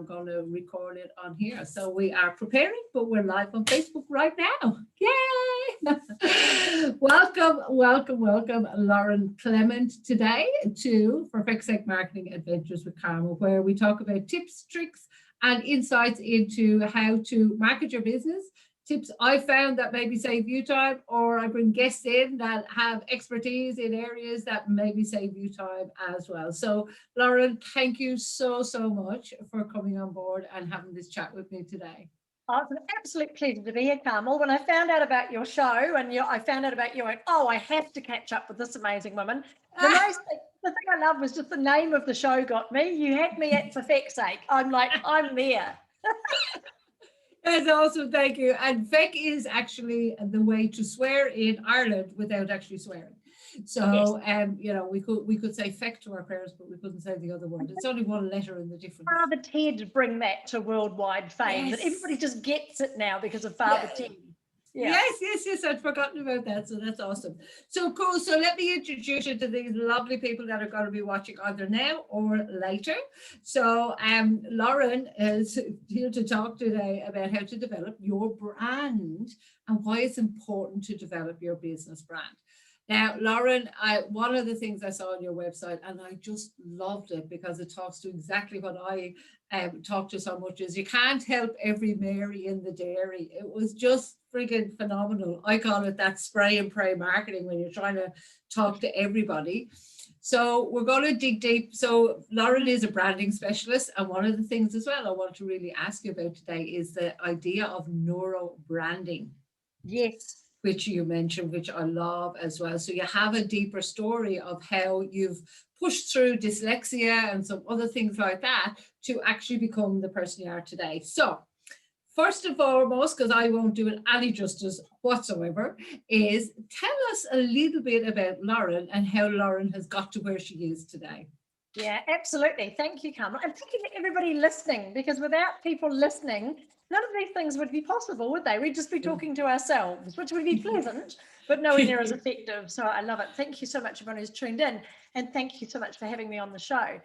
going to record it on here. So we are preparing, but we're live on Facebook right now. Yay! welcome, Lauren Clemett today to For Feck's Sake Marketing Adventures with Carmel, where we talk about tips, tricks, and insights into how to market your business. Tips I found that maybe save you time, or I bring guests in that have expertise in areas that maybe save you time as well. So Lauren, thank you so much for coming on board and having this chat with me today. Oh, it's an absolute pleasure to be here, Carmel. When I found out about your show and I found out about you, I went, oh, I have to catch up with this amazing woman. The thing I love was just the name of the show got me. You had me at For Feck's Sake. I'm like, I'm there. That's awesome, thank you. And feck is actually the way to swear in Ireland without actually swearing. So, yes. We could say feck to our parents, but we couldn't say the other word. It's only one letter in the difference. Father Ted bring that to worldwide fame. Yes. That everybody just gets it now because of Father Ted. Yeah. Yes, I'd forgotten about that. So that's awesome. So cool. So let me introduce you to these lovely people that are going to be watching either now or later. So Lauren is here to talk today about how to develop your brand and why it's important to develop your business brand. Now, Lauren, one of the things I saw on your website, and I just loved it because it talks to exactly what I talk to so much, is you can't help every Mary in the dairy. It was just friggin' phenomenal. I call it that spray and pray marketing when you're trying to talk to everybody. So we're going to dig deep. So Lauren is a branding specialist. And one of the things as well I want to really ask you about today is the idea of neuro branding. Yes. Which you mentioned, which I love as well. So you have a deeper story of how you've pushed through dyslexia and some other things like that to actually become the person you are today. So first and foremost, because I won't do it any justice whatsoever, is tell us a little bit about Lauren and how Lauren has got to where she is today. Yeah, absolutely. Thank you, Carmel. And thank you to everybody listening, because without people listening, none of these things would be possible, would they? We'd just be talking to ourselves, which would be pleasant, but nowhere near as effective. So I love it. Thank you so much, everyone who's tuned in. And thank you so much for having me on the show.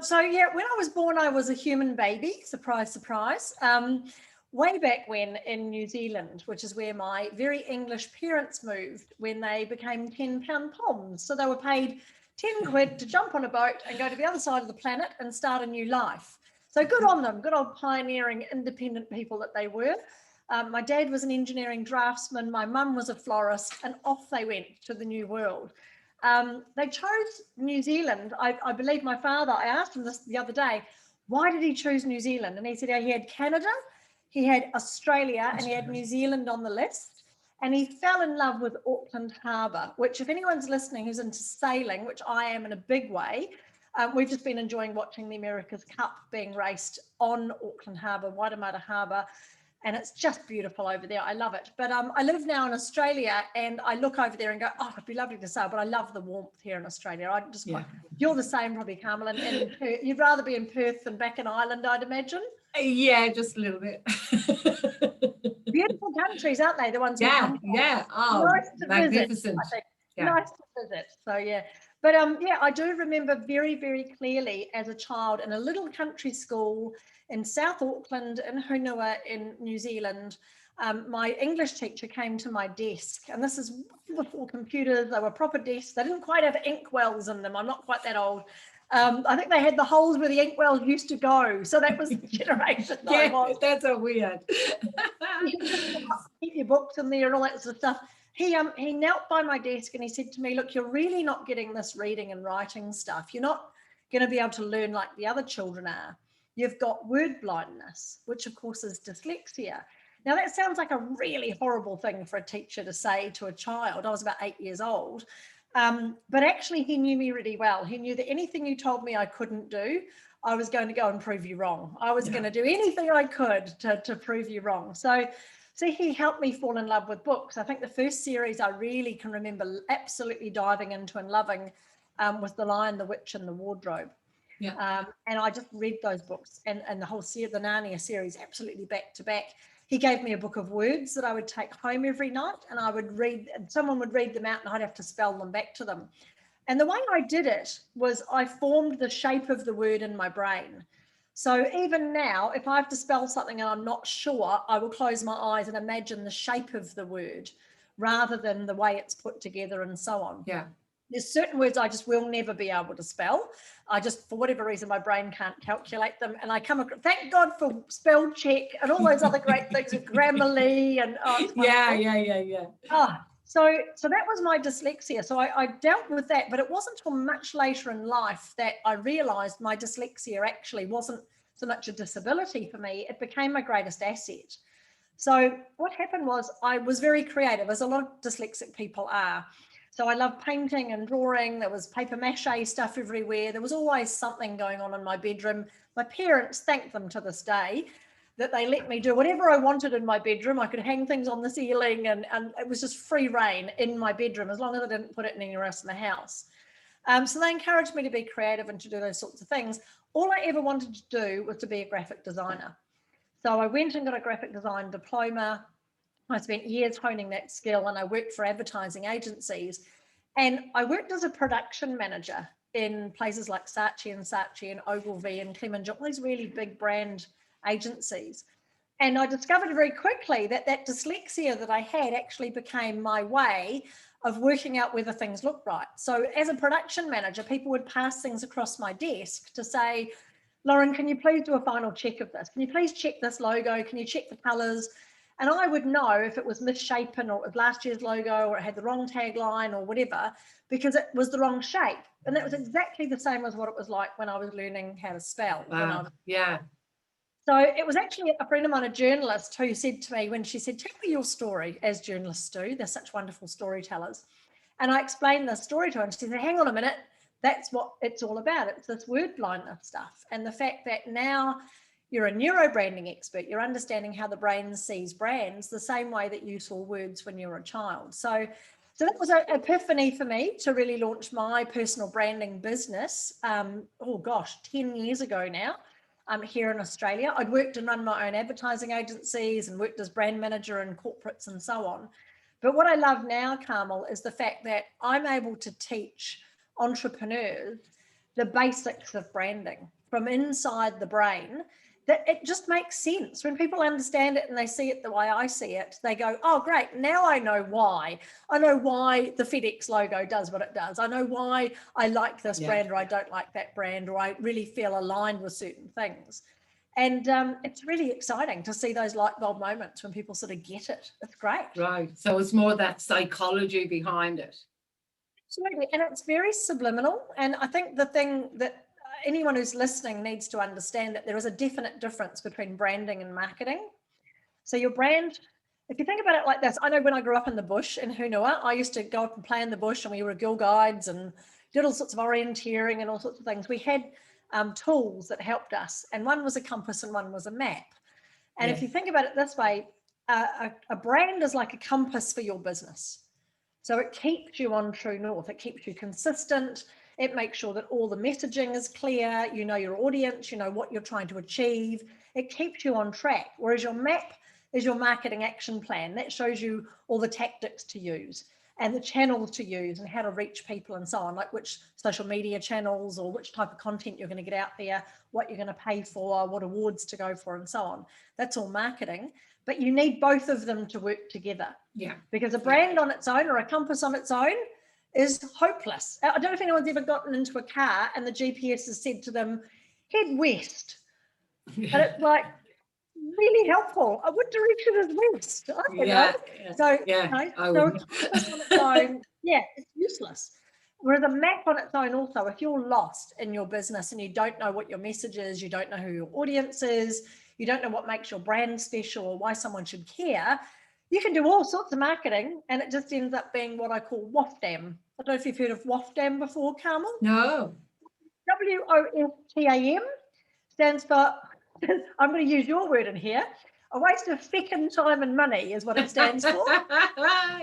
So yeah, when I was born, I was a human baby. Surprise, surprise. Way back when in New Zealand, which is where my very English parents moved when they became 10-pound poms. So they were paid 10 quid to jump on a boat and go to the other side of the planet and start a new life. So good on them, good old pioneering independent people that they were. My dad was an engineering draftsman, my mum was a florist, and off they went to the new world. They chose New Zealand. I believe my father, I asked him this the other day, why did he choose New Zealand? And he said he had Canada, he had Australia, and he had New Zealand on the list. And he fell in love with Auckland Harbour, which if anyone's listening who's into sailing, which I am in a big way, we've just been enjoying watching the America's Cup being raced on Auckland Harbour, Waitemata Harbour, and it's just beautiful over there. I love it. But I live now in Australia, and I look over there and go, oh, it'd be lovely to sail, but I love the warmth here in Australia. I just you're the same probably, Carmel, and you'd rather be in Perth than back in Ireland, I'd imagine. Yeah, just a little bit. Beautiful countries, aren't they? The ones Oh, nice to magnificent. Visit, I think. Nice to visit. So yeah, but I do remember very, very clearly as a child in a little country school in South Auckland in Hunua in New Zealand. My English teacher came to my desk, and this is before computers. They were proper desks. They didn't quite have ink wells in them. I'm not quite that old. I think they had the holes where the inkwells used to go. So that was the generation. That's what we had. Keep your books in there and all that sort of stuff. He knelt by my desk and he said to me, look, you're really not getting this reading and writing stuff. You're not going to be able to learn like the other children are. You've got word blindness, which of course is dyslexia. Now that sounds like a really horrible thing for a teacher to say to a child. I was about 8 years old. But actually he knew me really well. He knew that anything you told me I couldn't do, I was going to go and prove you wrong. I was going to do anything I could to prove you wrong. So he helped me fall in love with books. I think the first series I really can remember absolutely diving into and loving was The Lion, the Witch and the Wardrobe. Yeah. And I just read those books and the whole the Narnia series absolutely back to back. He gave me a book of words that I would take home every night, and I would read, and someone would read them out and I'd have to spell them back to them. And the way I did it was I formed the shape of the word in my brain. So even now, if I have to spell something and I'm not sure, I will close my eyes and imagine the shape of the word rather than the way it's put together and so on. Yeah. There's certain words I just will never be able to spell. I just, for whatever reason, my brain can't calculate them. And I come across, thank God for spell check and all those other great things with Grammarly and it's wonderful. Yeah. So that was my dyslexia. So I dealt with that, but it wasn't until much later in life that I realized my dyslexia actually wasn't so much a disability for me. It became my greatest asset. So what happened was I was very creative, as a lot of dyslexic people are. So I loved painting and drawing. There was paper mache stuff everywhere. There was always something going on in my bedroom. My parents, thank them to this day, that they let me do whatever I wanted in my bedroom. I could hang things on the ceiling and it was just free reign in my bedroom as long as I didn't put it anywhere else in the house. So they encouraged me to be creative and to do those sorts of things. All I ever wanted to do was to be a graphic designer. So I went and got a graphic design diploma. I spent years honing that skill and I worked for advertising agencies. And I worked as a production manager in places like Saatchi and Ogilvy and Clement, all these really big brand agencies. And I discovered very quickly that that dyslexia that I had actually became my way of working out whether things looked right. So as a production manager, people would pass things across my desk to say, Lauren, can you please do a final check of this? Can you please check this logo? Can you check the colors? And I would know if it was misshapen or it was last year's logo or it had the wrong tagline or whatever, because it was the wrong shape. And that was exactly the same as what it was like when I was learning how to spell. Yeah. So it was actually a friend of mine, a journalist, who said to me when she said, tell me your story, as journalists do. They're such wonderful storytellers. And I explained the story to her and she said, hang on a minute, that's what it's all about. It's this word blindness stuff. And the fact that now you're a neurobranding expert, you're understanding how the brain sees brands the same way that you saw words when you were a child. So that was an epiphany for me to really launch my personal branding business. 10 years ago now. Here in Australia. I'd worked and run my own advertising agencies and worked as brand manager in corporates and so on. But what I love now, Carmel, is the fact that I'm able to teach entrepreneurs the basics of branding from inside the brain, that it just makes sense. When people understand it and they see it the way I see it, they go, oh, great, now I know why. I know why the FedEx logo does what it does. I know why I like this brand or I don't like that brand, or I really feel aligned with certain things. And it's really exciting to see those light bulb moments when people sort of get it. It's great. Right. So it's more that psychology behind it. Absolutely. And it's very subliminal. And I think the thing that anyone who's listening needs to understand that there is a definite difference between branding and marketing. So your brand, if you think about it like this, I know when I grew up in the bush in Hunua, I used to go up and play in the bush and we were Girl Guides and did all sorts of orienteering and all sorts of things. We had tools that helped us, and one was a compass and one was a map. And if you think about it this way, a brand is like a compass for your business. So it keeps you on true north, it keeps you consistent. It makes sure that all the messaging is clear, you know your audience, you know what you're trying to achieve. It keeps you on track, whereas your map is your marketing action plan. That shows you all the tactics to use and the channels to use and how to reach people and so on, like which social media channels or which type of content you're going to get out there, what you're going to pay for, what awards to go for and so on. That's all marketing, but you need both of them to work together. Yeah. Because a brand on its own or a compass on its own is hopeless. I don't know if anyone's ever gotten into a car and the GPS has said to them, head west. And it's like really helpful. What direction is west? I don't know. So, so a compass on its own, it's useless. Whereas a map on its own also, if you're lost in your business and you don't know what your message is, you don't know who your audience is, you don't know what makes your brand special or why someone should care, you can do all sorts of marketing and it just ends up being what I call WOFDAM. I don't know if you've heard of WOFDAM before, Carmel. No. WOFTAM stands for, I'm going to use your word in here, a waste of feckin' time and money is what it stands for.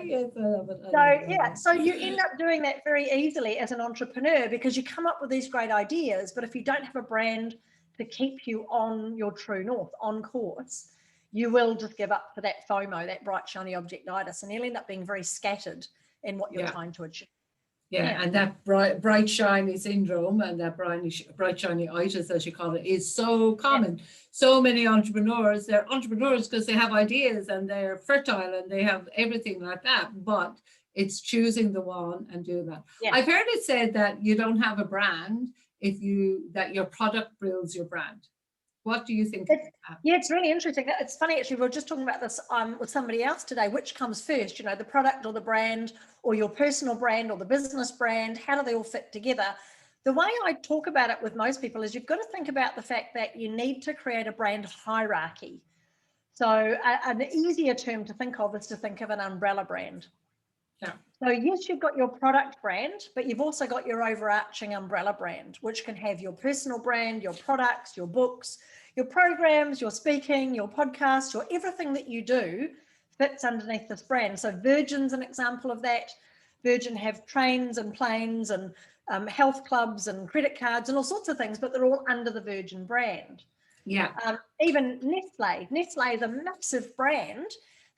Yes, I love it. So you end up doing that very easily as an entrepreneur because you come up with these great ideas, but if you don't have a brand to keep you on your true north, on course, you will just give up for that FOMO, that bright, shiny objectitis, and you'll end up being very scattered in what you're trying to achieve. Yeah, and that bright shiny syndrome and that bright shiny itis, as you call it, is so common. So many entrepreneurs, they're entrepreneurs because they have ideas and they're fertile and they have everything like that, but it's choosing the one and doing that. I've heard it said that you don't have a brand that your product builds your brand. What do you think? It's really interesting. It's funny, actually, we were just talking about this with somebody else today. Which comes first, the product or the brand, or your personal brand or the business brand? How do they all fit together? The way I talk about it with most people is you've got to think about the fact that you need to create a brand hierarchy. So an easier term to think of is to think of an umbrella brand. Yeah. So yes, you've got your product brand, but you've also got your overarching umbrella brand, which can have your personal brand, your products, your books, your programs, your speaking, your podcasts, your everything that you do fits underneath this brand. So Virgin's an example of that. Virgin have trains and planes and health clubs and credit cards and all sorts of things, but they're all under the Virgin brand. Yeah. Even Nestle is a massive brand.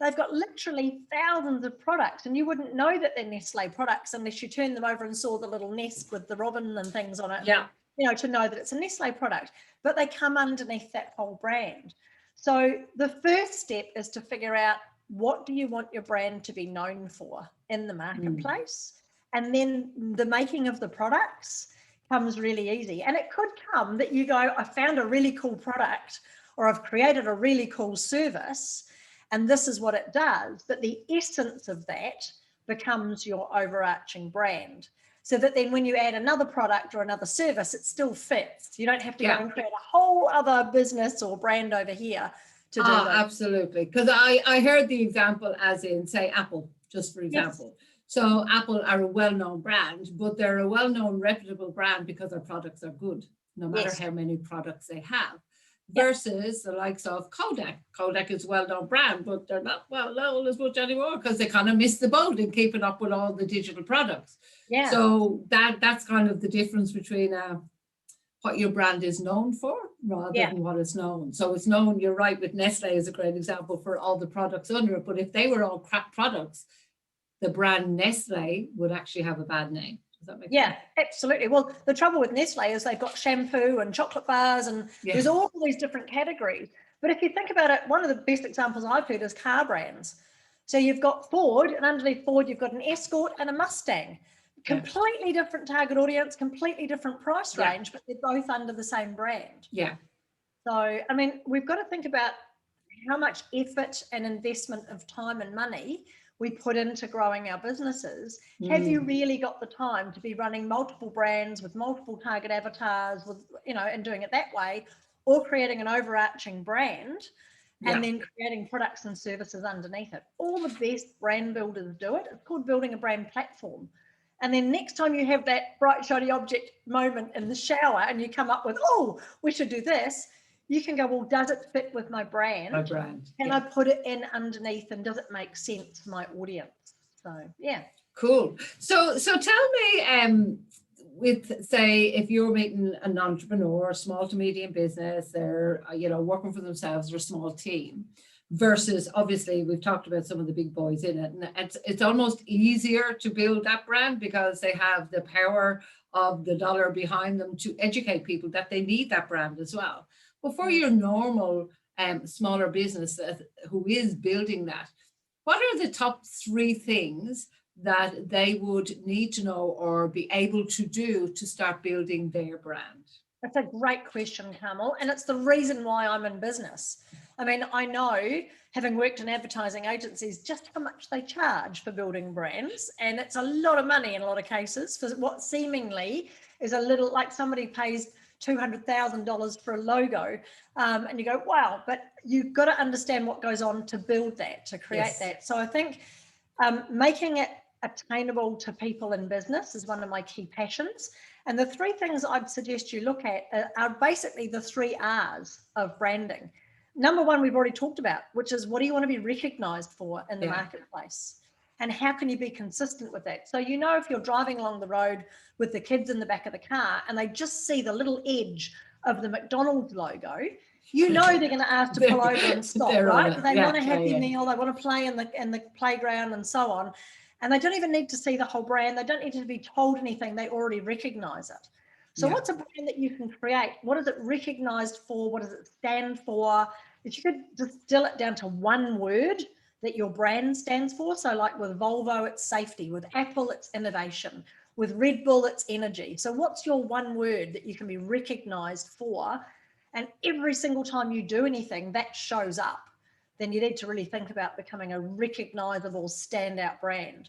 They've got literally thousands of products, and you wouldn't know that they're Nestle products unless you turn them over and saw the little nest with the robin and things on it. Yeah. To know that it's a Nestle product, but they come underneath that whole brand. So the first step is to figure out, what do you want your brand to be known for in the marketplace? And then the making of the products comes really easy. And it could come that you go, I found a really cool product, or I've created a really cool service, and this is what it does. But the essence of that becomes your overarching brand. So that then when you add another product or another service, it still fits. You don't have to go and create a whole other business or brand over here to do that. Absolutely. Because I heard the example as in, say, Apple, just for example. Yes. So Apple are a well-known brand, but they're a well-known, reputable brand because their products are good, no matter how many products they have. Versus the likes of Kodak. Kodak is a well-known brand, but they're not well-known as much anymore because they kind of missed the boat in keeping up with all the digital products. Yeah. So that's kind of the difference between what your brand is known for rather than what it's known. So it's known, you're right, with Nestle is a great example for all the products under it, but if they were all crap products, the brand Nestle would actually have a bad name. Does that make sense? Absolutely. Well, the trouble with Nestle is they've got shampoo and chocolate bars and there's all these different categories. But if you think about it, one of the best examples I've heard is car brands. So you've got Ford, and underneath Ford, you've got an Escort and a Mustang. Completely different target audience, completely different price range, but they're both under the same brand. Yeah. So, I mean, we've got to think about how much effort and investment of time and money we put into growing our businesses. Have you really got the time to be running multiple brands with multiple target avatars, with, and doing it that way, or creating an overarching brand and then creating products and services underneath it? All the best brand builders do it. It's called building a brand platform. And then next time you have that bright, shiny object moment in the shower and you come up with, oh, we should do this, you can go, well, does it fit with my brand? My brand. Can I put it in underneath, and does it make sense for my audience? So, Cool. So tell me, with, say, if you're meeting an entrepreneur, small to medium business, they're, working for themselves or a small team, versus obviously we've talked about some of the big boys in it, and it's almost easier to build that brand because they have the power of the dollar behind them to educate people that they need that brand as well. But for your normal smaller business who is building that, what are the top 3 things that they would need to know or be able to do to start building their brand? That's a great question, Carmel, and it's the reason why I'm in business. I mean, I know, having worked in advertising agencies, just how much they charge for building brands, and it's a lot of money in a lot of cases for what seemingly is a little, like somebody pays $200,000 for a logo, and you go, wow, but you've got to understand what goes on to build that, to create that. So I think making it attainable to people in business is one of my key passions. And the 3 things I'd suggest you look at are basically the 3 R's of branding. Number 1, we've already talked about, which is, what do you want to be recognized for in the marketplace? And how can you be consistent with that? So, if you're driving along the road with the kids in the back of the car and they just see the little edge of the McDonald's logo, they're going to ask to pull over and stop, right? They want a Happy Meal, they want to play in the playground and so on. And they don't even need to see the whole brand. They don't need to be told anything. They already recognize it. So what's a brand that you can create? What is it recognized for? What does it stand for? If you could distill it down to one word that your brand stands for. So like with Volvo, it's safety. With Apple, it's innovation. With Red Bull, it's energy. So what's your one word that you can be recognized for? And every single time you do anything, that shows up. Then you need to really think about becoming a recognizable standout brand.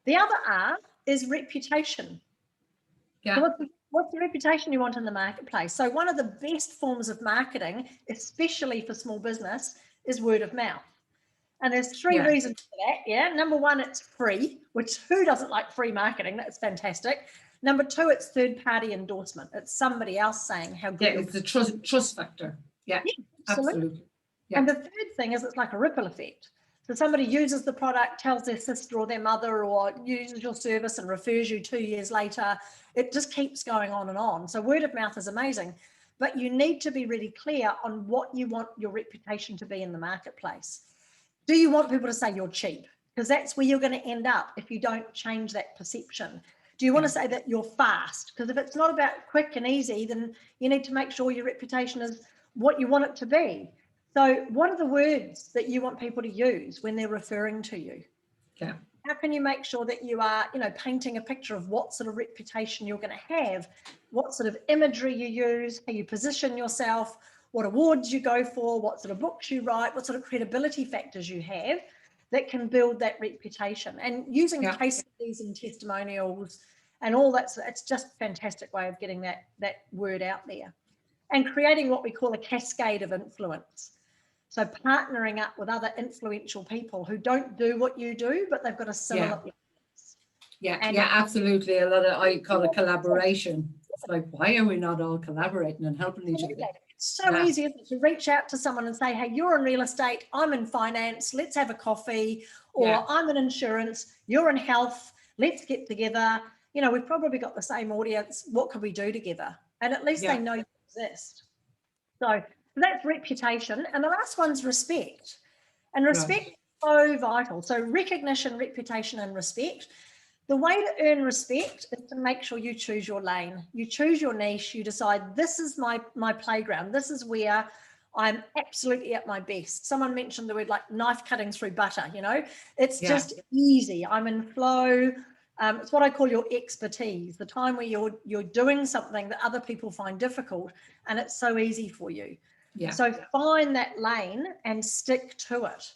The other R is reputation. Yeah. So what's the reputation you want in the marketplace? So one of the best forms of marketing, especially for small business, is word of mouth. And there's three reasons for that. Yeah. Number one, it's free, which who doesn't like free marketing? That's fantastic. Number two, it's third-party endorsement. It's somebody else saying how good. Yeah, it's the trust factor. Yeah, absolutely. Yeah. And the third thing is it's like a ripple effect. So somebody uses the product, tells their sister or their mother, or uses your service and refers you 2 years later. It just keeps going on and on. So word of mouth is amazing, but you need to be really clear on what you want your reputation to be in the marketplace. Do you want people to say you're cheap? Because that's where you're going to end up if you don't change that perception. Do you want to say that you're fast? Because if it's not about quick and easy, then you need to make sure your reputation is what you want it to be. So what are the words that you want people to use when they're referring to you? Yeah. How can you make sure that you are, painting a picture of what sort of reputation you're going to have, what sort of imagery you use, how you position yourself, what awards you go for, what sort of books you write, what sort of credibility factors you have that can build that reputation. And using case studies and testimonials and all that, it's just a fantastic way of getting that word out there. And creating what we call a cascade of influence. So partnering up with other influential people who don't do what you do, but they've got a similar influence. Yeah, absolutely. I call it collaboration. It's like, why are we not all collaborating and helping each other? It's so easy to reach out to someone and say, hey, you're in real estate, I'm in finance, let's have a coffee. Or I'm in insurance, you're in health, let's get together. We've probably got the same audience. What could we do together? And at least they know you exist. So that's reputation. And the last one's respect. And respect is so vital. So recognition, reputation, and respect. The way to earn respect is to make sure you choose your lane. You choose your niche. You decide, this is my playground. This is where I'm absolutely at my best. Someone mentioned the word like knife cutting through butter, It's just easy. I'm in flow. It's what I call your expertise, the time where you're doing something that other people find difficult and it's so easy for you. Yeah. So find that lane and stick to it.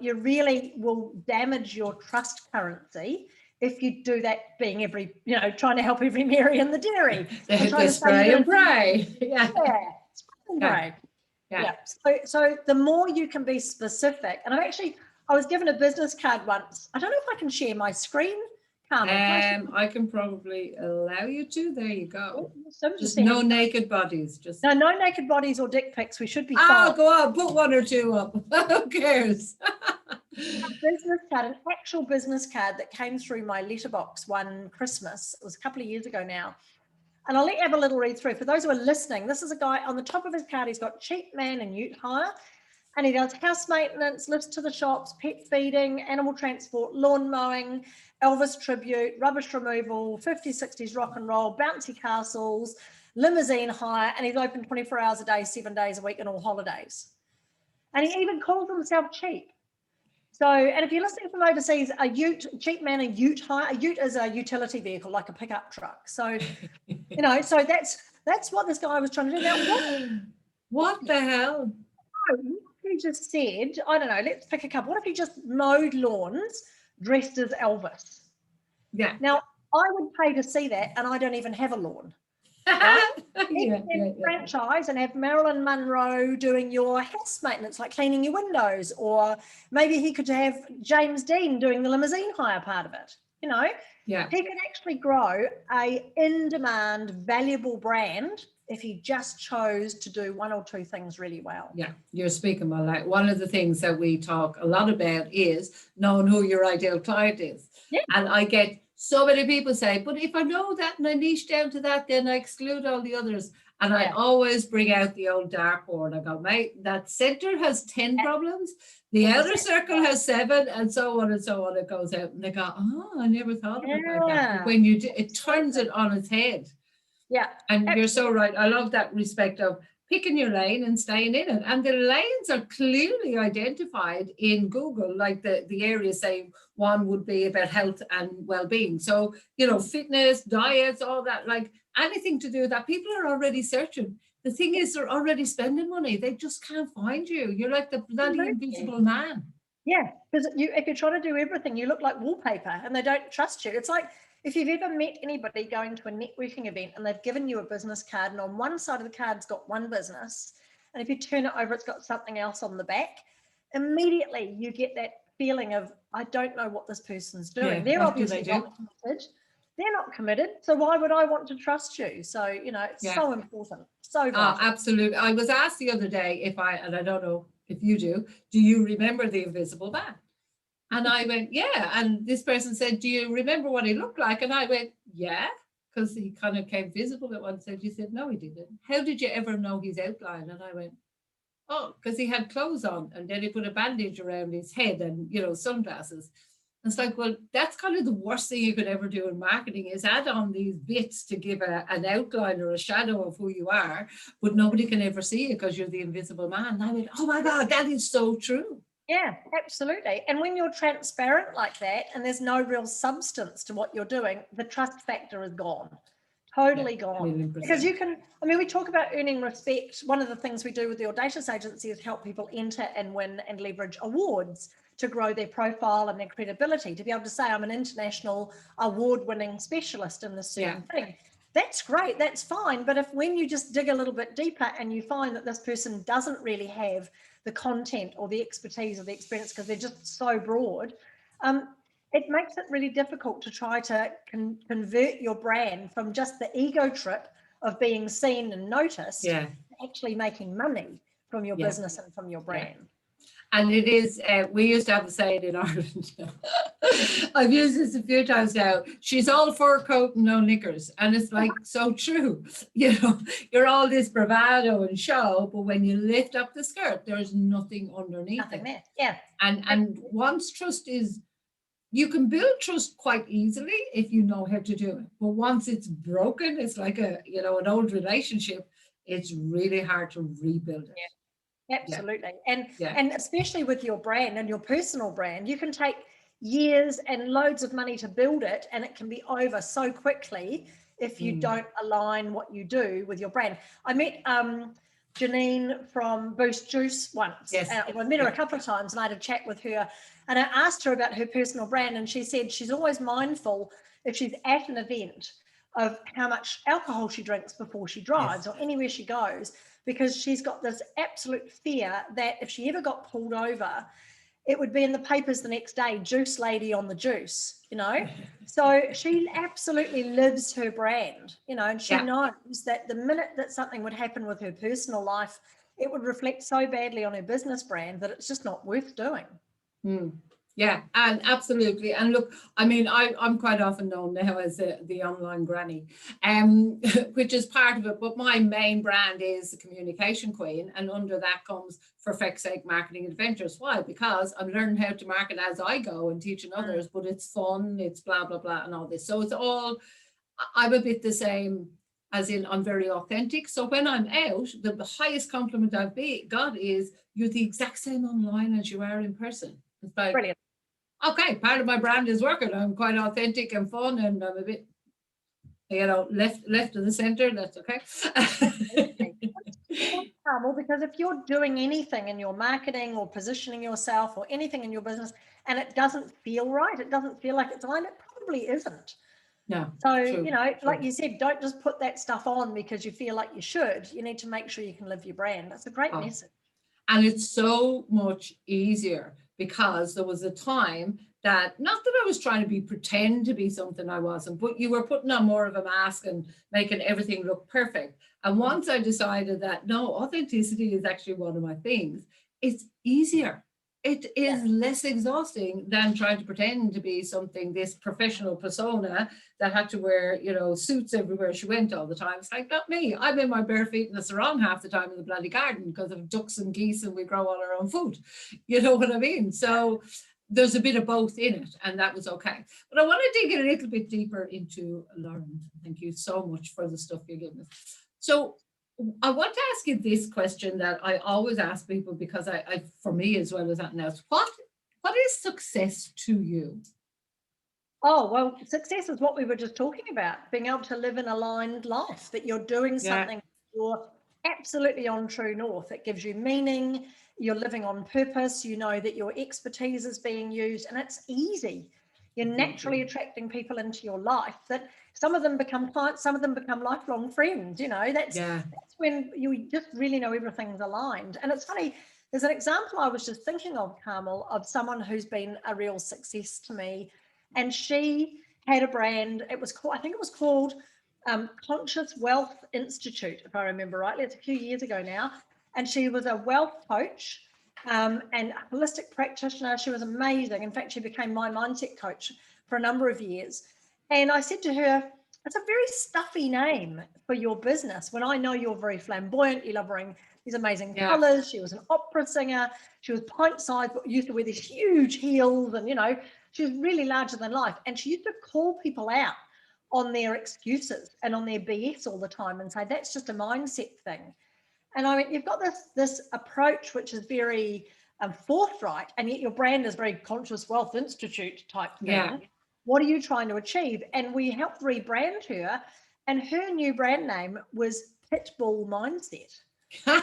You really will damage your trust currency if you do that, being trying to help every Mary in the dairy. The spray and pray. Yeah. Pray. Yeah. So the more you can be specific, and I was given a business card once. I don't know if I can share my screen. I can probably allow you to. There you go. Just no naked bodies. No naked bodies or dick pics. We should be fine. Go on, put one or two up. Who cares? A business card, an actual business card that came through my letterbox one Christmas. It was a couple of years ago now. And I'll let you have a little read through. For those who are listening, this is a guy on the top of his card. He's got cheap man and ute hire. And he does house maintenance, lifts to the shops, pet feeding, animal transport, lawn mowing, Elvis tribute, rubbish removal, 50s, 60s rock and roll, bouncy castles, limousine hire, and he's open 24 hours a day, 7 days a week, and all holidays. And he even calls himself cheap. So, and if you're listening from overseas, cheap man and ute hire, a ute is a utility vehicle, like a pickup truck. So, so that's what this guy was trying to do. Now, what the hell? He just said, I don't know, let's pick a couple. What if he just mowed lawns dressed as Elvis? Yeah. Now, I would pay to see that, and I don't even have a lawn. Right? He can franchise and have Marilyn Monroe doing your house maintenance, like cleaning your windows, or maybe he could have James Dean doing the limousine hire part of it. Yeah. He could actually grow a in-demand, valuable brand if he just chose to do one or two things really well. Yeah, you're speaking about like one of the things that we talk a lot about is knowing who your ideal client is. Yeah. And I get so many people say, but if I know that and I niche down to that, then I exclude all the others. And I Yeah. always bring out the old dartboard. I go, mate, that center has 10 problems. The That's outer exactly circle right. has 7, and so on and so on. It goes out, and they go, oh, I never thought of it like that. But Yeah, when you do, it turns absolutely. it on its head. Yeah, And you're so absolutely. right. I love that respect of picking your lane and staying in it. And the lanes are clearly identified in Google, like the area, say, one would be about health and well-being. So, you know, fitness, diets, all that, like anything to do with that, people are already searching. The thing is, they're already spending money. They just can't find you. You're like the bloody Absolutely. invisible man. Yeah, because if you're trying to do everything, you look like wallpaper and they don't trust you. It's like if you've ever met anybody going to a networking event and they've given you a business card, and on one side of the card's got one business, and if you turn it over, it's got something else on the back. Immediately you get that feeling of, I don't know what this person's doing. Yeah, They're what do they obviously do? not committed. They're not committed. So why would I want to trust you? So, you know, it's Yeah. so important. So Oh, vital. absolutely. I was asked the other day if and I don't know if you do you remember the invisible man? And I went, yeah. And this person said, do you remember what he looked like? And I went, yeah, because he kind of came visible at one stage. He said, no, he didn't. How did you ever know his outline? And I went, oh, because he had clothes on and then he put a bandage around his head and, you know, sunglasses. It's like, well, that's kind of the worst thing you could ever do in marketing is add on these bits to give an outline or a shadow of who you are, but nobody can ever see you because you're the invisible man. And I went, oh my God, that is so true. Yeah, absolutely. And when you're transparent like that and there's no real substance to what you're doing, the trust factor is gone. Totally gone. Because you can, I mean, we talk about earning respect. One of the things we do with the Audacious Agency is help people enter and win and leverage awards to grow their profile and their credibility, to be able to say, I'm an international award-winning specialist in this certain thing. That's great, that's fine. But if when you just dig a little bit deeper and you find that this person doesn't really have the content or the expertise or the experience because they're just so broad, it makes it really difficult to try to convert your brand from just the ego trip of being seen and noticed to actually making money from your business and from your brand. And it is, we used to have a saying in Ireland. I've used this a few times now. She's all fur coat and no knickers. And it's like so true. You know, you're all this bravado and show, but when you lift up the skirt, there's nothing underneath Nothing it. there. Yeah. And once trust is, you can build trust quite easily if you know how to do it. But once it's broken, it's like an old relationship. It's really hard to rebuild it. Yeah. Absolutely. And especially with your brand and your personal brand, you can take years and loads of money to build it, and it can be over so quickly if you don't align what you do with your brand. I met Janine from Boost Juice once. I met her a couple of times and I had a chat with her and I asked her about her personal brand, and she said she's always mindful if she's at an event of how much alcohol she drinks before she drives or anywhere she goes, because she's got this absolute fear that if she ever got pulled over, it would be in the papers the next day, juice lady on the juice, you know? So she absolutely lives her brand, you know, and she knows that the minute that something would happen with her personal life, it would reflect so badly on her business brand that it's just not worth doing. Yeah, and absolutely. And look, I mean, I'm quite often known now as the online granny, which is part of it. But my main brand is the communication queen. And under that comes, for feck's sake, marketing adventures. Why? Because I'm learning how to market as I go and teaching others, but it's fun, it's blah, blah, blah, and all this. So it's all, I'm a bit the same, as in I'm very authentic. So when I'm out, the highest compliment I've got is you're the exact same online as you are in person. It's like, brilliant. Okay, part of my brand is working. I'm quite authentic and fun, and I'm a bit, left of the center. That's okay. Well, because if you're doing anything in your marketing or positioning yourself or anything in your business and it doesn't feel right, it doesn't feel like it's aligned, it probably isn't. No. So, like you said, don't just put that stuff on because you feel like you should. You need to make sure you can live your brand. That's a great message. And it's so much easier because there was a time that, not that I was trying to pretend to be something I wasn't, but you were putting on more of a mask and making everything look perfect. And once I decided that, no, authenticity is actually one of my things, it's easier. it is less exhausting than trying to pretend to be something, this professional persona that had to wear, suits everywhere she went all the time. It's like, not me. I'm in my bare feet in the sarong half the time in the bloody garden because of ducks and geese and we grow all our own food. You know what I mean? So there's a bit of both in it, and that was okay. But I want to dig a little bit deeper into Lauren. Thank you so much for the stuff you gave us. So I want to ask you this question that I always ask people, because I for me as well as anything else, what is success to you? Oh, well, success is what we were just talking about, being able to live an aligned life, that you're doing something, you're absolutely on true north. It gives you meaning, you're living on purpose, you know that your expertise is being used, and it's easy. You're naturally attracting people into your life that some of them become clients, some of them become lifelong friends. That's when you just really know everything's aligned. And it's funny, there's an example I was just thinking of, Carmel, of someone who's been a real success to me. And she had a brand, I think it was called Conscious Wealth Institute, if I remember rightly. It's a few years ago now. And she was a wealth coach and a holistic practitioner. She was amazing. In fact, she became my mindset coach for a number of years. And I said to her, it's a very stuffy name for your business when I know you're very flamboyant, you love wearing these amazing colors. She was an opera singer. She was pint-sized, but used to wear these huge heels, and she was really larger than life. And she used to call people out on their excuses and on their BS all the time and say, that's just a mindset thing. And I mean, you've got this approach which is very forthright, and yet your brand is very Conscious Wealth Institute type thing. Yeah. What are you trying to achieve? And we helped rebrand her, and her new brand name was Pitbull Mindset. How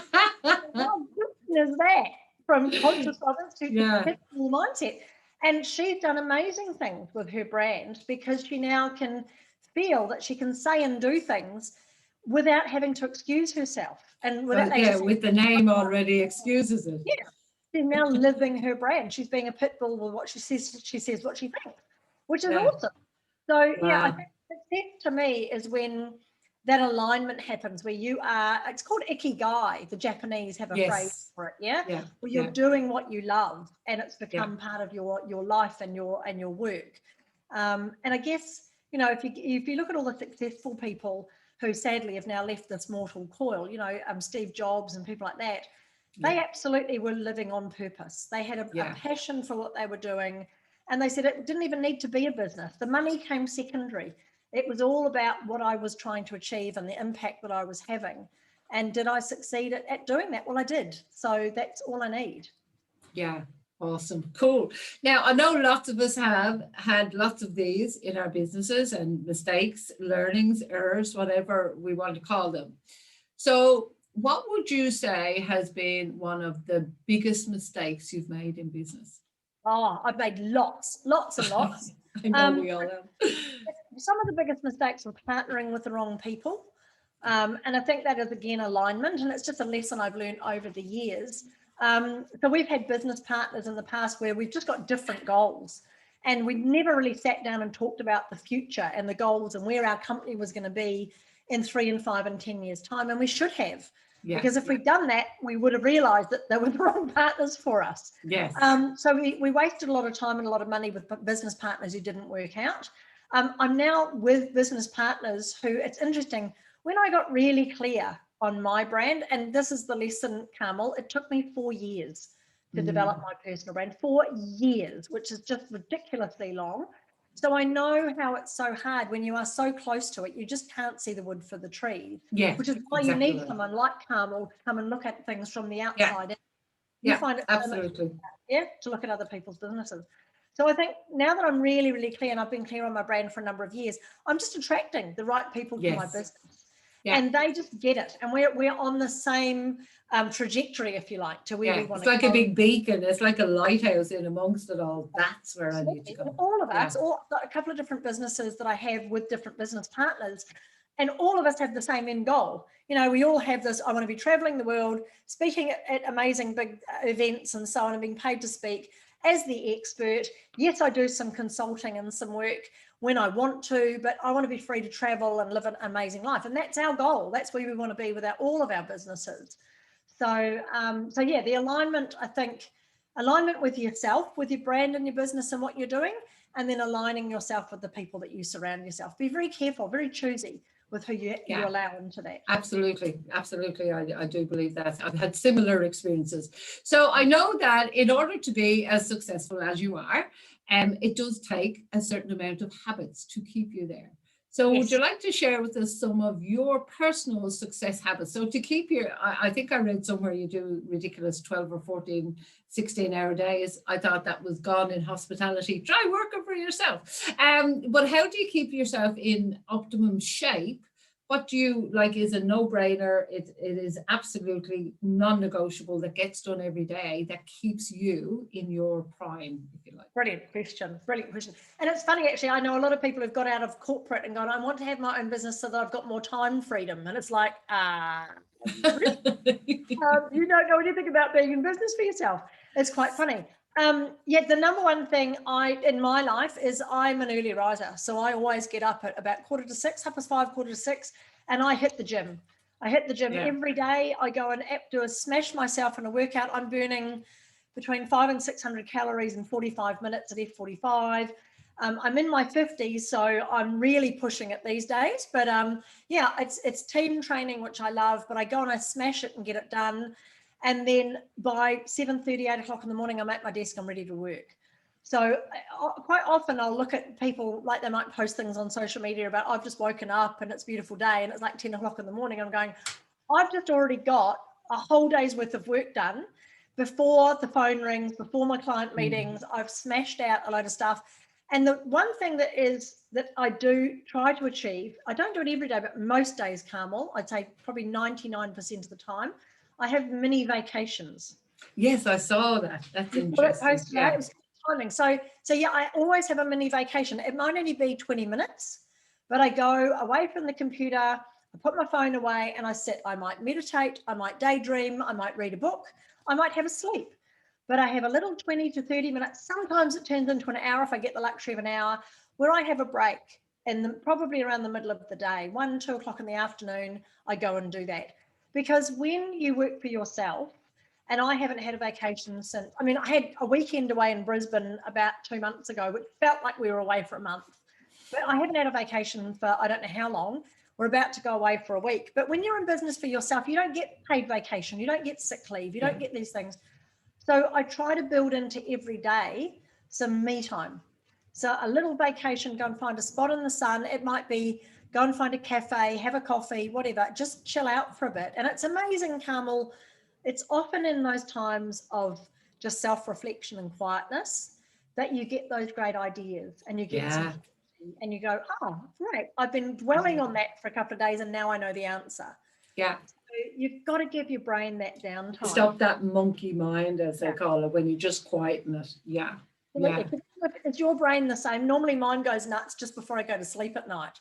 good is that? From Conscious Wealth Institute to Pitbull Mindset. And she's done amazing things with her brand, because she now can feel that she can say and do things without having to excuse herself. And without with the name already excuses it. Yeah. She's now living her brand. She's being a pit bull with what she says what she thinks, which is awesome. So I think success to me is when that alignment happens, where you are, it's called Ikigai. The Japanese have a phrase for it, where you're doing what you love, and it's become part of your life and your work. And I guess, if you look at all the successful people who sadly have now left this mortal coil, Steve Jobs and people like that, they absolutely were living on purpose. They had a passion for what they were doing, and they said it didn't even need to be a business. The money came secondary. It was all about what I was trying to achieve and the impact that I was having. And did I succeed at doing that? Well, I did. So that's all I need. Yeah. Awesome. Cool. Now, I know lots of us have had lots of these in our businesses, and mistakes, learnings, errors, whatever we want to call them. So what would you say has been one of the biggest mistakes you've made in business? Oh, I've made lots and lots. I know we all have. Some of the biggest mistakes were partnering with the wrong people. And I think that is, again, alignment. And it's just a lesson I've learned over the years. So we've had business partners in the past where we've just got different goals, and we never really sat down and talked about the future and the goals and where our company was going to be in 3 and 5 and 10 years time. And we should have, because if we'd done that, we would have realized that they were the wrong partners for us. Yes. So we wasted a lot of time and a lot of money with business partners who didn't work out. I'm now with business partners who, it's interesting, when I got really clear on my brand, and this is the lesson, Carmel, it took me 4 years to develop my personal brand. 4 years, which is just ridiculously long. So I know how it's so hard when you are so close to it, you just can't see the wood for the trees. Yes, which is why you need someone like Carmel to come and look at things from the outside. You find it absolutely. To look at other people's businesses. So I think now that I'm really, really clear, and I've been clear on my brand for a number of years, I'm just attracting the right people to my business. And they just get it, and we're on the same trajectory, if you like, to where we want to go. It's like a big beacon. It's like a lighthouse in amongst it all. That's where I need to go. All of us, a couple of different businesses that I have with different business partners, and all of us have the same end goal. We all have this, I want to be traveling the world, speaking at amazing big events and so on, and being paid to speak as the expert. Yes, I do some consulting and some work when I want to, but I want to be free to travel and live an amazing life. And that's our goal. That's where we want to be with all of our businesses. So the alignment, I think, alignment with yourself, with your brand and your business and what you're doing, and then aligning yourself with the people that you surround yourself. Be very careful, very choosy with who you allow into that. Absolutely. I do believe that. I've had similar experiences. So I know that in order to be as successful as you are, it does take a certain amount of habits to keep you there. So would you like to share with us some of your personal success habits? So to keep your, I think I read somewhere you do ridiculous 12 or 14, 16-hour days. I thought that was gone in hospitality. Try working for yourself. But how do you keep yourself in optimum shape? What do you like is a no-brainer? It is absolutely non-negotiable, that gets done every day, that keeps you in your prime, if you like. Brilliant question. And it's funny, actually, I know a lot of people who've got out of corporate and gone, I want to have my own business so that I've got more time freedom. And it's like, you don't know anything about being in business for yourself. It's quite funny. The number one thing in my life is I'm an early riser. So I always get up at about 5:45, 5:45, and I hit the gym. Every day. I go and smash myself in a workout. I'm burning between 500 and 600 calories in 45 minutes at F45. I'm in my 50s, so I'm really pushing it these days. But it's team training, which I love, but I go and I smash it and get it done. And then by 7:30, 8 o'clock in the morning, I'm at my desk, I'm ready to work. So quite often I'll look at people, like they might post things on social media about, I've just woken up and it's a beautiful day, and it's like 10 o'clock in the morning. I'm going, I've just already got a whole day's worth of work done before the phone rings, before my client meetings. I've smashed out a load of stuff. And the one thing that I do try to achieve, I don't do it every day, but most days, Carmel, I'd say probably 99% of the time, I have mini vacations. Yes, I saw that. That's interesting. It was timing. So I always have a mini vacation. It might only be 20 minutes, but I go away from the computer, I put my phone away and I sit. I might meditate, I might daydream, I might read a book, I might have a sleep. But I have a little 20 to 30 minutes. Sometimes it turns into an hour if I get the luxury of an hour, where I have a break. And probably around the middle of the day, 1, 2 o'clock in the afternoon, I go and do that. Because when you work for yourself, and I haven't had a vacation since, I had a weekend away in Brisbane about 2 months ago, which felt like we were away for a month. But I haven't had a vacation for I don't know how long. We're about to go away for a week. But when you're in business for yourself, you don't get paid vacation, you don't get sick leave, you don't get these things. So I try to build into every day some me time. So a little vacation, go and find a spot in the sun. It might be go and find a cafe, have a coffee, whatever, just chill out for a bit. And it's amazing, Carmel. It's often in those times of just self-reflection and quietness that you get those great ideas, and you get some, and you go, oh, right, I've been dwelling on that for a couple of days and now I know the answer. Yeah. So you've got to give your brain that downtime. Stop that monkey mind, as they call it, when you just quieten it. Yeah. Absolutely. Is your brain the same? Normally mine goes nuts just before I go to sleep at night.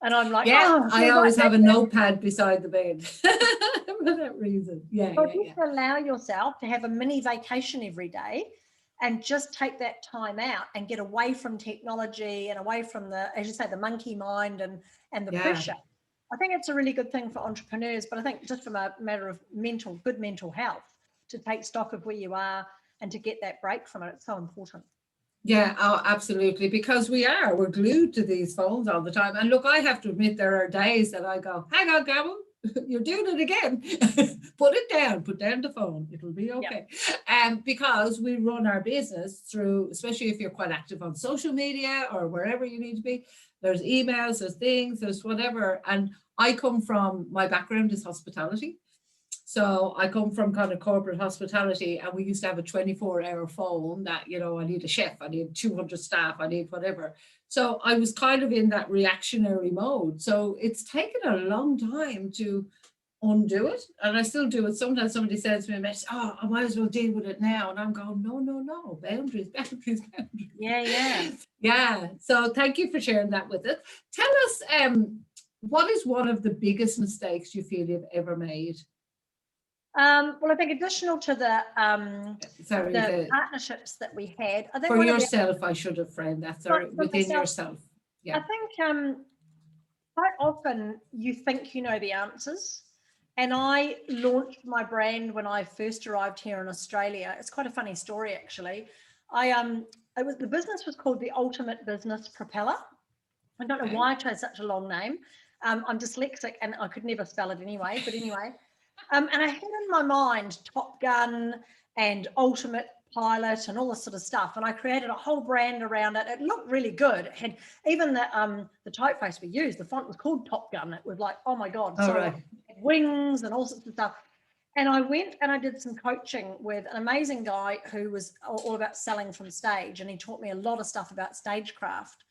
And I'm like, I always have a notepad beside the bed for that reason. Allow yourself to have a mini vacation every day and just take that time out and get away from technology and away from the, as you say, the monkey mind and the pressure. I think it's a really good thing for entrepreneurs, but I think just from a matter of good mental health, to take stock of where you are and to get that break from it, it's so important. Yeah, absolutely. Because we're glued to these phones all the time. And look, I have to admit, there are days that I go, hang on, Gavin, you're doing it again. Put down the phone. It'll be okay. Because we run our business through, especially if you're quite active on social media or wherever you need to be, there's emails, there's things, there's whatever. And I come from, my background is hospitality. So I come from kind of corporate hospitality, and we used to have a 24-hour phone that, I need a chef, I need 200 staff, I need whatever. So I was kind of in that reactionary mode. So it's taken a long time to undo it. And I still do it. Sometimes somebody says to me, oh, I might as well deal with it now. And I'm going, no, boundaries. Yeah. So thank you for sharing that with us. Tell us, what is one of the biggest mistakes you feel you've ever made? Well, I think additional to the partnerships that we had, I think for yourself, I should have framed that. Sorry, within yourself. Yeah. I think quite often you think you know the answers, And I launched my brand when I first arrived here in Australia. It's quite a funny story, actually. The business was called the Ultimate Business Propeller. I don't know Okay. why I chose such a long name. I'm dyslexic and I could never spell it anyway, but anyway. And I had in my mind Top Gun and Ultimate Pilot and all this sort of stuff. And I created a whole brand around it. It looked really good. It had even the typeface we used, the font was called Top Gun. It was like, oh my God. All So right. wings and all sorts of stuff. And I went and I did some coaching with an amazing guy who was all about selling from stage. And he taught me a lot of stuff about stagecraft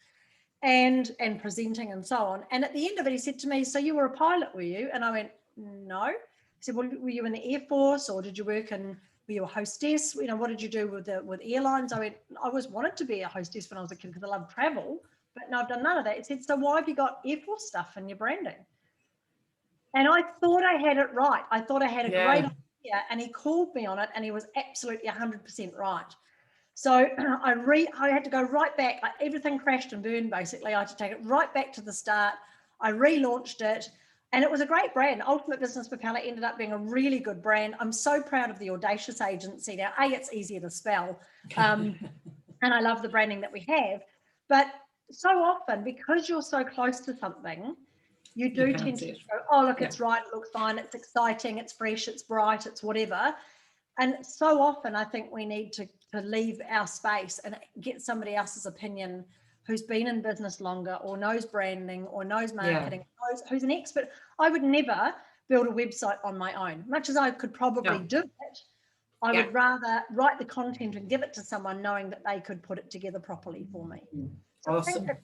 and presenting and so on. And at the end of it, he said to me, so you were a pilot, were you? And I went, no. He said, well, were you in the Air Force or did you work in, were you a hostess? You know, what did you do with airlines? I went, I always wanted to be a hostess when I was a kid because I love travel, but no, I've done none of that. He said, so why have you got Air Force stuff in your branding? And I thought I had it right. I thought I had a great idea, and he called me on it and he was absolutely 100% right. So I had to go right back. Everything crashed and burned, basically. I had to take it right back to the start. I relaunched it, and it was a great brand. Ultimate Business Propeller ended up being a really good brand. I'm so proud of the Audacious agency now. It's easier to spell, and I love the branding that we have. But so often, because you're so close to something, you do tend to go, oh, look, it's right, it looks fine, it's exciting, it's fresh, it's bright, it's whatever. And so often I think we need to leave our space and get somebody else's opinion who's been in business longer or knows branding or knows marketing, who's an expert. I would never build a website on my own. Much as I could probably do it, I would rather write the content and give it to someone knowing that they could put it together properly for me. So Awesome. I think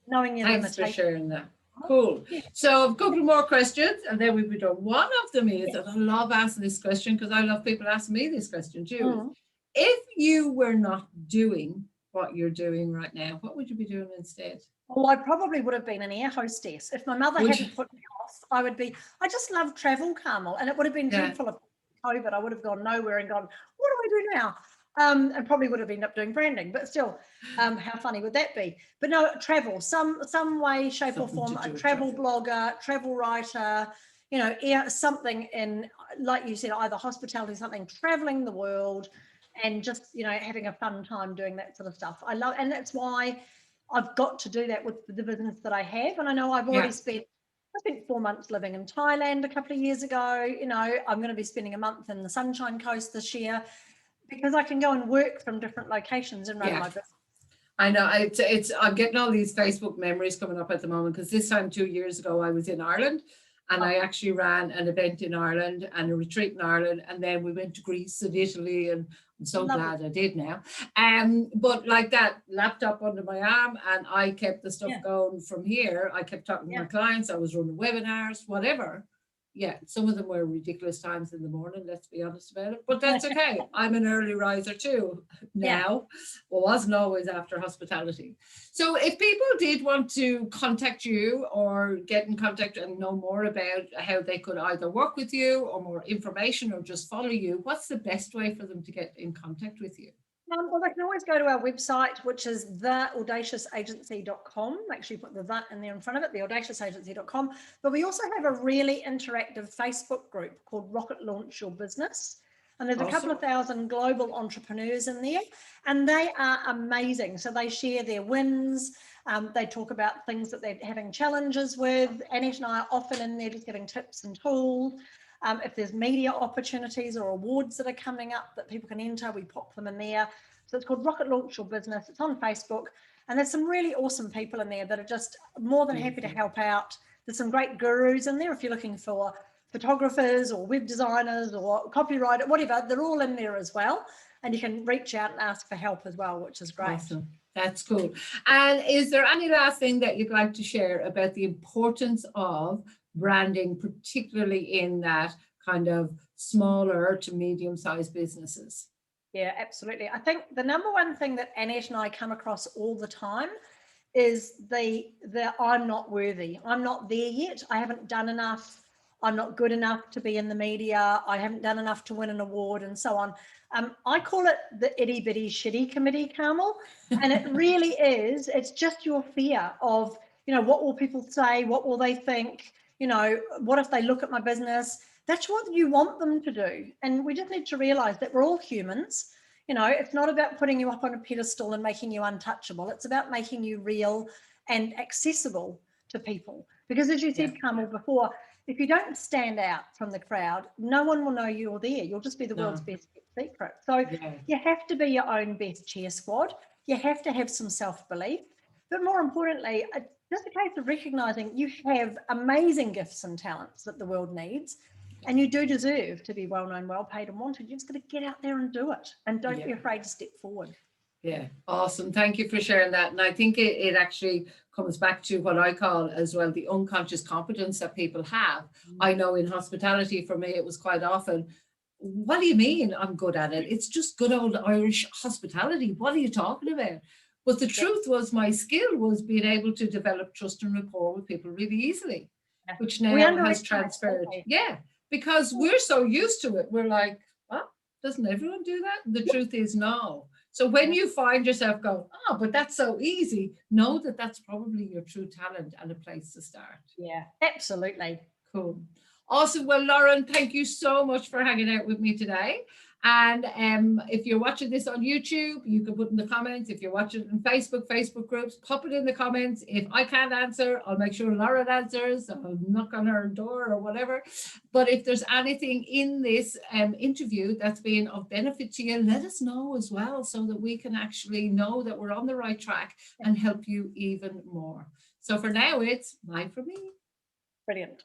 knowing your Thanks for limitations. sharing that. Cool. So a couple more questions and then we'll be done. One of them is, and I love asking this question because I love people asking me this question too. If you were not doing what you're doing right now, what would you be doing instead? Well, I probably would have been an air hostess. If my mother hadn't put me off, I just love travel, Carmel, and it would have been dreadful of COVID. I would have gone nowhere and gone, what do I do now? And probably would have ended up doing branding, but still, how funny would that be? But no, travel, some way, shape or form, a travel blogger, travel writer, you know, something in, like you said, either hospitality, something, traveling the world and just, you know, having a fun time doing that sort of stuff. I love, and that's why I've got to do that with the business that I have. And I know I've already spent 4 months living in Thailand a couple of years ago. You know, I'm going to be spending a month in the Sunshine Coast this year, because I can go and work from different locations and run my business. I know I'm getting all these Facebook memories coming up at the moment, because this time 2 years ago I was in Ireland and I actually ran an event in Ireland and a retreat in Ireland, and then we went to Greece and Italy, and I'm so glad I did now. But like that laptop under my arm, and I kept the stuff going from here. I kept talking to my clients, I was running webinars, whatever. Yeah, some of them were ridiculous times in the morning, let's be honest about it, but that's okay. I'm an early riser too now. Well, wasn't always after hospitality. So if people did want to contact you or get in contact and know more about how they could either work with you or more information or just follow you, what's the best way for them to get in contact with you? Well, they can always go to our website, which is theaudaciousagency.com. Make sure you put the that in there in front of it, theaudaciousagency.com. But we also have a really interactive Facebook group called Rocket Launch Your Business. And there's a couple of thousand global entrepreneurs in there, and they are amazing. So they share their wins. They talk about things that they're having challenges with. Annette and I are often in there just giving tips and tools. If there's media opportunities or awards that are coming up that people can enter, we pop them in there. So it's called Rocket Launch Your Business. It's on Facebook, and there's some really awesome people in there that are just more than happy to help out. There's some great gurus in there if you're looking for photographers or web designers or copywriter, whatever. They're all in there as well, and you can reach out and ask for help as well, which is great. Awesome. That's cool. And is there any last thing that you'd like to share about the importance of branding, particularly in that kind of smaller to medium-sized businesses? Yeah, absolutely. I think the number one thing that Annette and I come across all the time is the I'm not worthy. I'm not there yet. I haven't done enough. I'm not good enough to be in the media. I haven't done enough to win an award and so on. I call it the itty bitty shitty committee, Carmel. And it really is. It's just your fear of, you know, what will people say? What will they think? You know, what if they look at my business? that's what you want them to do. And we just need to realize that we're all humans. You know, it's not about putting you up on a pedestal and making you untouchable. It's about making you real and accessible to people. Because as you said, Carmel, before, if you don't stand out from the crowd, no one will know you're there. You'll just be the world's best secret. So you have to be your own best cheer squad. You have to have some self-belief. But more importantly, just a case of recognizing you have amazing gifts and talents that the world needs. And you do deserve to be well known, well paid, and wanted. You're just going to get out there and do it. And don't be afraid to step forward. Yeah, awesome. Thank you for sharing that. And I think it actually comes back to what I call as well the unconscious competence that people have. I know in hospitality, for me, it was quite often, what do you mean I'm good at it? It's just good old Irish hospitality. What are you talking about? But the truth was my skill was being able to develop trust and rapport with people really easily, which now has transferred. Yeah, because we're so used to it. We're like, well, doesn't everyone do that? And the truth is no. So when you find yourself going, oh, but that's so easy, know that that's probably your true talent and a place to start. Yeah, absolutely. Cool. Awesome. Well, Lauren, thank you so much for hanging out with me today. And if you're watching this on YouTube, you can put in the comments. If you're watching on Facebook groups, pop it in the comments. If I can't answer, I'll make sure Lauren answers. I'll knock on her door or whatever. But if there's anything in this interview that's been of benefit to you, let us know as well so that we can actually know that we're on the right track and help you even more. So for now, it's bye for me. Brilliant.